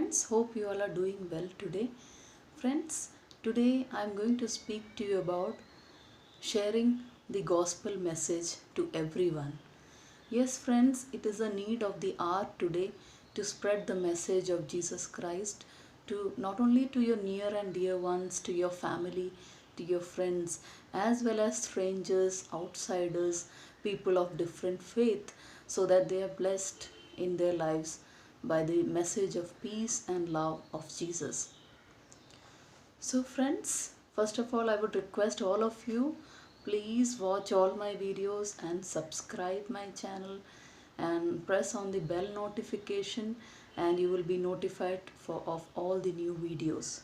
friends, hope you all are doing well today. Friends, today I am going to speak to you about sharing the gospel message to everyone. Yes, friends, it is a need of the hour today to spread the message of Jesus Christ to not only to your near and dear ones, to your family, to your friends, as well as strangers, outsiders, people of different faith, so that they are blessed in their lives by the message of peace and love of Jesus. So friends, first of all I would request all of you, please watch all my videos and subscribe my channel and press on the bell notification and you will be notified of all the new videos.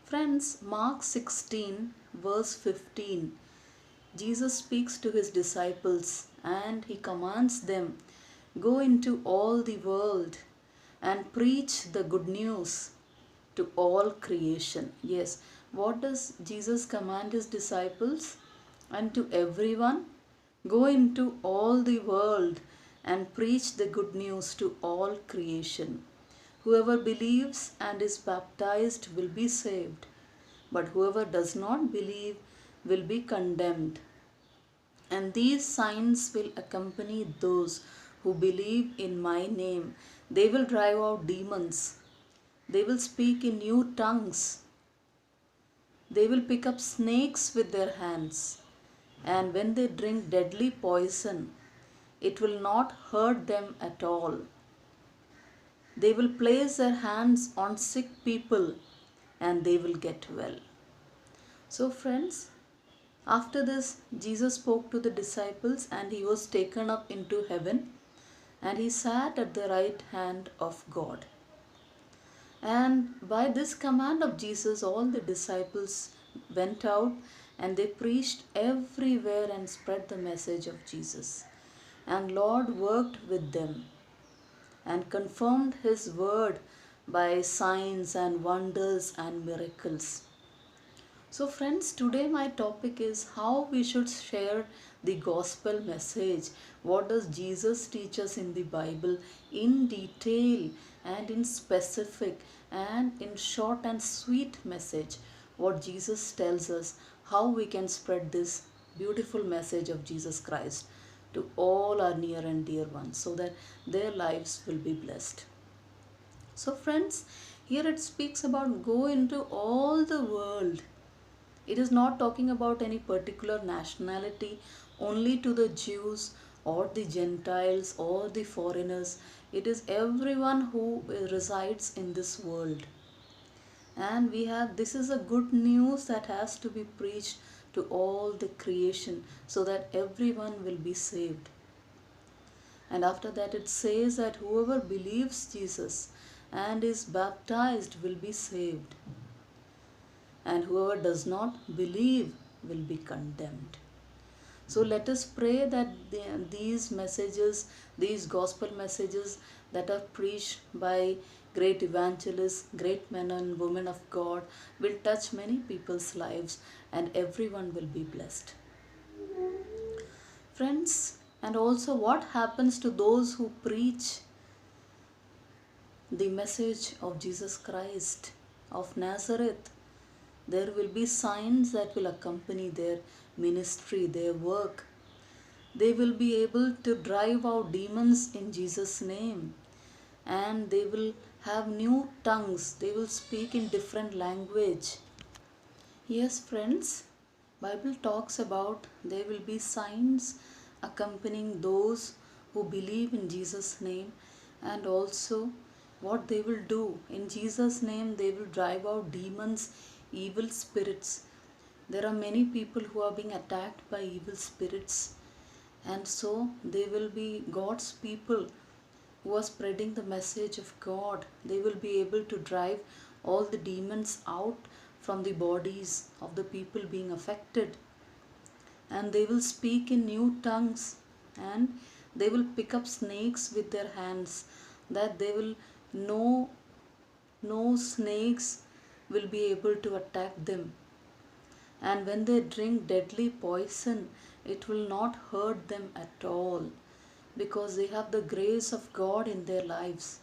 Friends, Mark 16 verse 15, Jesus speaks to his disciples and he commands them, go into all the world and preach the good news to all creation. Yes, what does Jesus command his disciples? And to everyone, go into all the world and preach the good news to all creation. Whoever believes and is baptized will be saved, but whoever does not believe will be condemned. And these signs will accompany those who believe in my name. They will drive out demons. They will speak in new tongues. They will pick up snakes with their hands. And when they drink deadly poison, it will not hurt them at all. They will place their hands on sick people and they will get well. So friends, after this, Jesus spoke to the disciples and he was taken up into heaven and he sat at the right hand of God. And by this command of Jesus, all the disciples went out and they preached everywhere and spread the message of Jesus. And Lord worked with them and confirmed his word by signs and wonders and miracles. So friends, today my topic is how we should share the gospel message. What does Jesus teach us in the Bible in detail and in specific and in short and sweet message? What Jesus tells us how we can spread this beautiful message of Jesus Christ to all our near and dear ones so that their lives will be blessed. So friends, here it speaks about go into all the world. It is not talking about any particular nationality, only to the Jews or the Gentiles or the foreigners. It is everyone who resides in this world. And this is a good news that has to be preached to all the creation so that everyone will be saved. And after that it says that whoever believes Jesus and is baptized will be saved, and whoever does not believe will be condemned. So let us pray that these messages, these gospel messages that are preached by great evangelists, great men and women of God will touch many people's lives and everyone will be blessed. Friends, and also what happens to those who preach the message of Jesus Christ of Nazareth? There will be signs that will accompany their ministry, their work. They will be able to drive out demons in Jesus' name. And they will have new tongues. They will speak in different language. Yes, friends, Bible talks about there will be signs accompanying those who believe in Jesus' name, and also what they will do. In Jesus' name, they will drive out demons, evil spirits. There are many people who are being attacked by evil spirits, and so they will be God's people who are spreading the message of God. They will be able to drive all the demons out from the bodies of the people being affected, and they will speak in new tongues, and they will pick up snakes with their hands, that they will know no snakes will be able to attack them. And when they drink deadly poison, it will not hurt them at all, because they have the grace of God in their lives.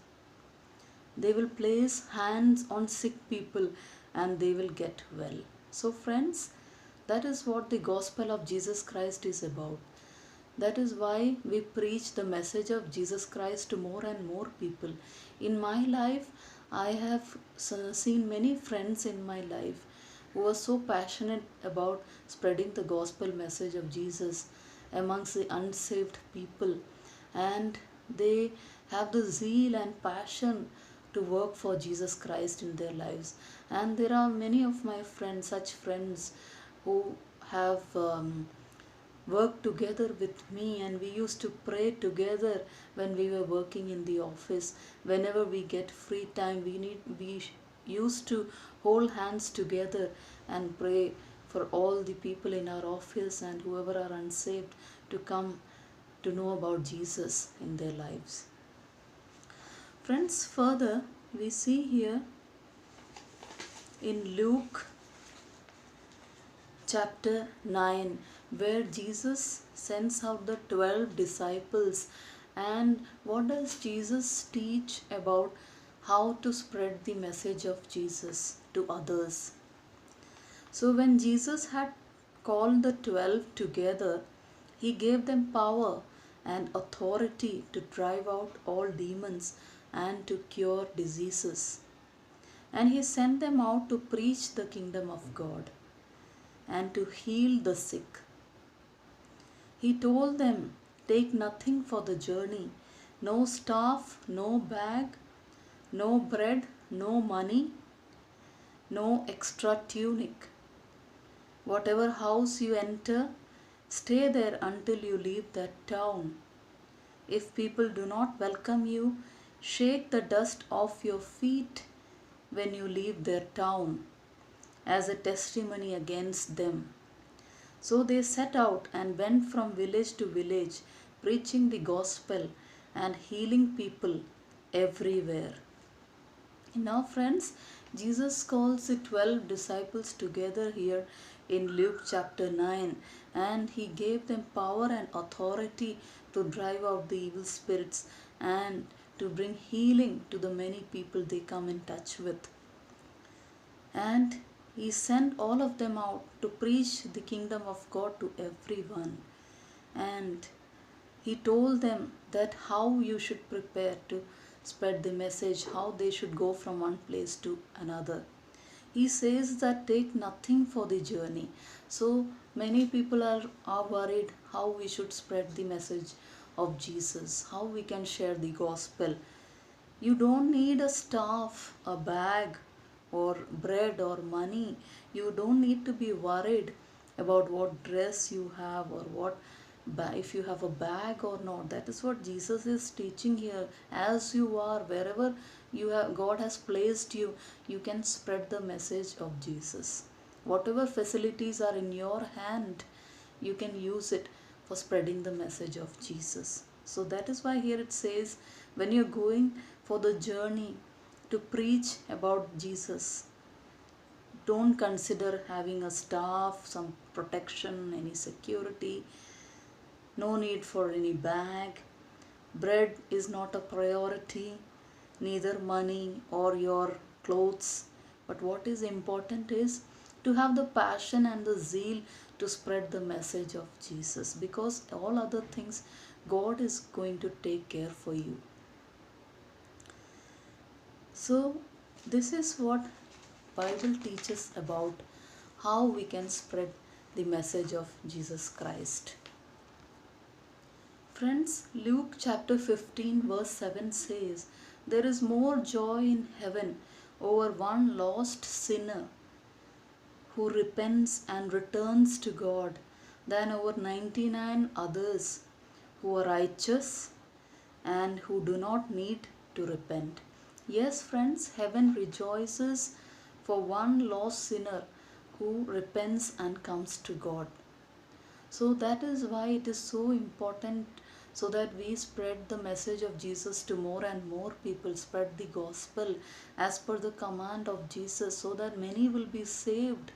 They will place hands on sick people and they will get well. So, friends, that is what the gospel of Jesus Christ is about. That is why we preach the message of Jesus Christ to more and more people. In my life, I have seen many friends in my life who are so passionate about spreading the gospel message of Jesus amongst the unsaved people, and they have the zeal and passion to work for Jesus Christ in their lives. And there are many of my friends, such friends, who have worked together with me, and we used to pray together when we were working in the office. Whenever we get free time, we used to hold hands together and pray for all the people in our office and whoever are unsaved to come to know about Jesus in their lives. Friends, further we see here in Luke chapter 9, where Jesus sends out the 12 disciples. And what does Jesus teach about how to spread the message of Jesus to others? So, when Jesus had called the 12 together, he gave them power and authority to drive out all demons and to cure diseases. And he sent them out to preach the kingdom of God and to heal the sick. He told them, take nothing for the journey, no staff, no bag, no bread, no money, no extra tunic. Whatever house you enter, stay there until you leave that town. If people do not welcome you, shake the dust off your feet when you leave their town as a testimony against them. So they set out and went from village to village, preaching the gospel and healing people everywhere. Now, friends, Jesus calls the 12 disciples together here in Luke chapter 9, and he gave them power and authority to drive out the evil spirits and to bring healing to the many people they come in touch with. And he sent all of them out to preach the kingdom of God to everyone. And he told them that how you should prepare to spread the message, how they should go from one place to another. He says that take nothing for the journey. So many people are worried how we should spread the message of Jesus, how we can share the gospel. You don't need a staff, a bag, or bread or money. You don't need to be worried about what dress you have or what if you have a bag or not. That is what Jesus is teaching here. As you are, wherever you have, God has placed you, you can spread the message of Jesus. Whatever facilities are in your hand, you can use it for spreading the message of Jesus. So that is why here it says, when you're going for the journey to preach about Jesus, don't consider having a staff, some protection, any security. No need for any bag. Bread is not a priority, neither money or your clothes. But what is important is to have the passion and the zeal to spread the message of Jesus, because all other things God is going to take care for you. So this is what Bible teaches about how we can spread the message of Jesus Christ. Friends, Luke chapter 15 verse 7 says, there is more joy in heaven over one lost sinner who repents and returns to God than over 99 others who are righteous and who do not need to repent. Yes, friends, heaven rejoices for one lost sinner who repents and comes to God. So that is why it is so important, so that we spread the message of Jesus to more and more people, spread the gospel as per the command of Jesus, so that many will be saved.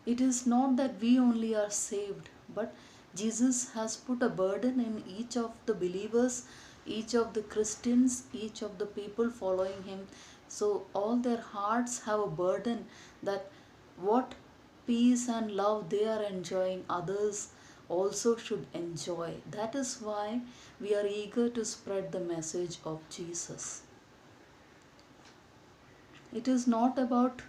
It is not that we only are saved, but Jesus has put a burden in each of the believers each of the Christians, each of the people following him. So all their hearts have a burden that what peace and love they are enjoying, others also should enjoy. That is why we are eager to spread the message of Jesus. It is not about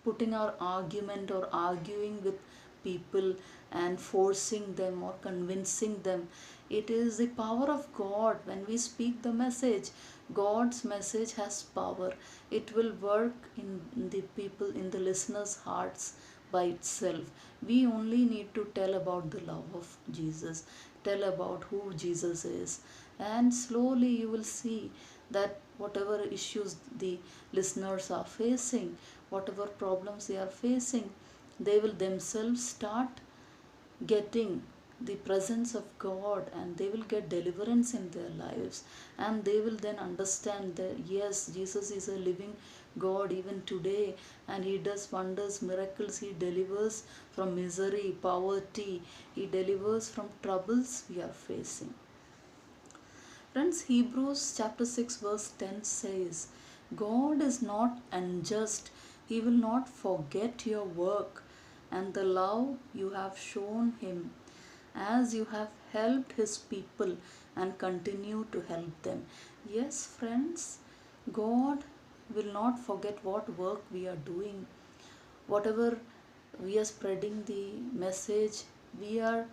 putting our argument or arguing with people and forcing them or convincing them. It is the power of God. When we speak the message, God's message has power. It will work in the people, in the listeners' hearts by itself. We only need to tell about the love of Jesus, tell about who Jesus is, and slowly you will see that whatever issues the listeners are facing, whatever problems they are facing, they will themselves start getting the presence of God, and they will get deliverance in their lives, and they will then understand that yes, Jesus is a living God even today, and he does wonders, miracles. He delivers from misery, poverty, he delivers from troubles we are facing. Friends, Hebrews chapter 6 verse 10 says, God is not unjust. He will not forget your work and the love you have shown him, as you have helped his people and continue to help them. Yes, friends, God will not forget what work we are doing. Whatever we are spreading the message, we are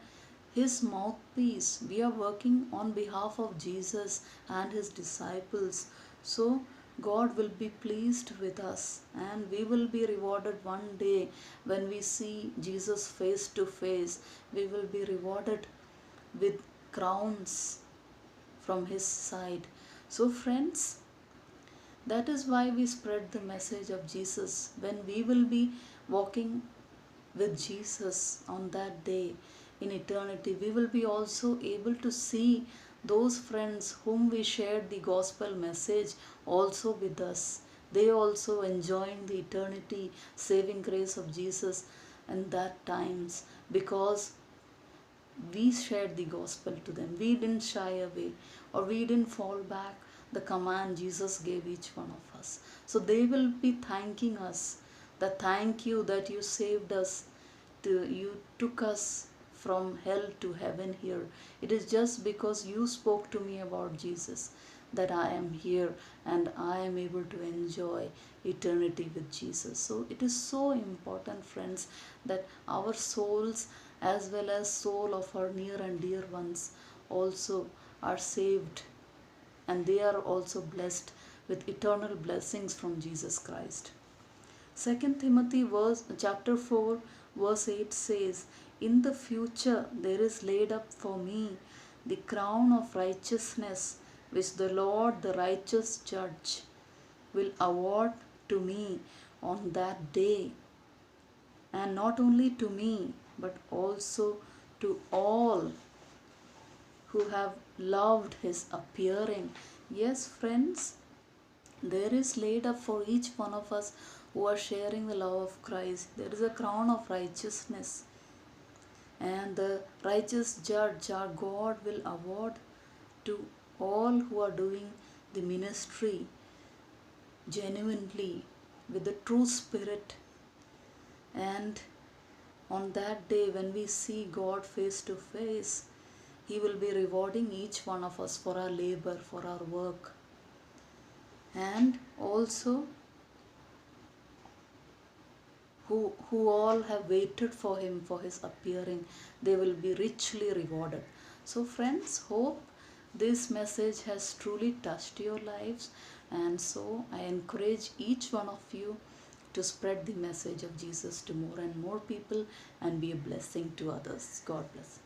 his mouthpiece. We are working on behalf of Jesus and his disciples. So God will be pleased with us, and we will be rewarded one day when we see Jesus face to face. We will be rewarded with crowns from his side. So friends, that is why we spread the message of Jesus. When we will be walking with Jesus on that day in eternity, we will be also able to see those friends whom we shared the gospel message also with us. They also enjoying the eternity saving grace of Jesus in that times, because we shared the gospel to them. We didn't shy away, or we didn't fall back the command Jesus gave each one of us. So they will be thanking us, that thank you that you saved us, you took us from hell to heaven here. It is just because you spoke to me about Jesus that I am here and I am able to enjoy eternity with Jesus. So it is so important, friends, that our souls as well as soul of our near and dear ones also are saved, and they are also blessed with eternal blessings from Jesus Christ. 2 Timothy chapter 4 verse 8 says, in the future there is laid up for me the crown of righteousness, which the Lord, the righteous judge, will award to me on that day, and not only to me, but also to all who have loved his appearing. Yes, friends, there is laid up for each one of us who are sharing the love of Christ. There is a crown of righteousness, and the righteous judge, our God, will award to all who are doing the ministry genuinely with the true spirit. And on that day, when we see God face to face, he will be rewarding each one of us for our labor, for our work. And also who all have waited for him, for his appearing, they will be richly rewarded. So friends, hope this message has truly touched your lives, and so I encourage each one of you to spread the message of Jesus to more and more people and be a blessing to others. God bless.